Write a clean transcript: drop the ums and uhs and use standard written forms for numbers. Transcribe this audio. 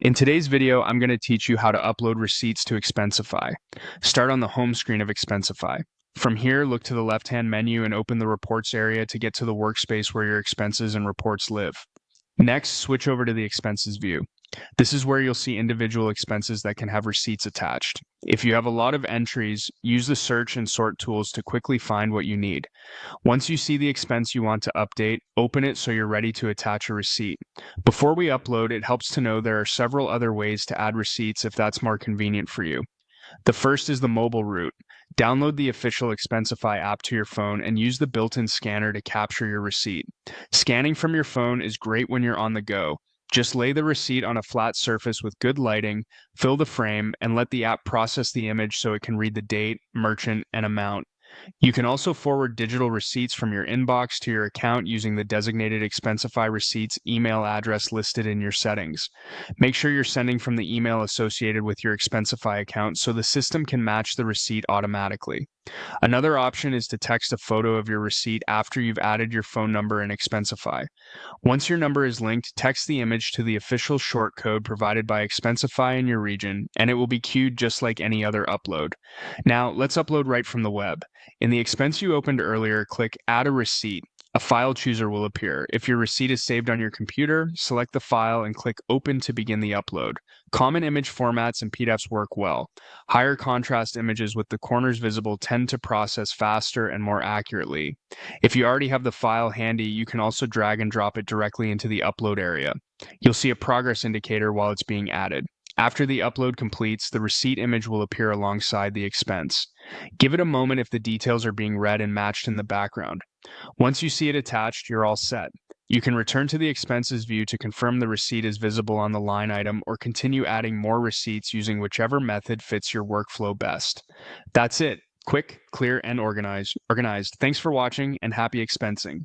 In today's video, I'm going to teach you how to upload receipts to Expensify. Start on the home screen of Expensify. From here, look to the left-hand menu and open the Reports area to get to the workspace where your expenses and reports live. Next, switch over to the Expenses view. This is where you'll see individual expenses that can have receipts attached. If you have a lot of entries, use the search and sort tools to quickly find what you need. Once you see the expense you want to update, open it so you're ready to attach a receipt. Before we upload, it helps to know there are several other ways to add receipts if that's more convenient for you. The first is the mobile route. Download the official Expensify app to your phone and use the built-in scanner to capture your receipt. Scanning from your phone is great when you're on the go. Just lay the receipt on a flat surface with good lighting, fill the frame, and let the app process the image so it can read the date, merchant, and amount. You can also forward digital receipts from your inbox to your account using the designated Expensify receipts email address listed in your settings. Make sure you're sending from the email associated with your Expensify account so the system can match the receipt automatically. Another option is to text a photo of your receipt after you've added your phone number in Expensify. Once your number is linked, text the image to the official short code provided by Expensify in your region, and it will be queued just like any other upload. Now, let's upload right from the web. In the expense you opened earlier, click Add a Receipt. A file chooser will appear. If your receipt is saved on your computer, select the file and click Open to begin the upload. Common image formats and PDFs work well. Higher contrast images with the corners visible tend to process faster and more accurately. If you already have the file handy, you can also drag and drop it directly into the upload area. You'll see a progress indicator while it's being added. After the upload completes, the receipt image will appear alongside the expense. Give it a moment if the details are being read and matched in the background. Once you see it attached, you're all set. You can return to the expenses view to confirm the receipt is visible on the line item or continue adding more receipts using whichever method fits your workflow best. That's it. Quick, clear, and organized. Thanks for watching and happy expensing.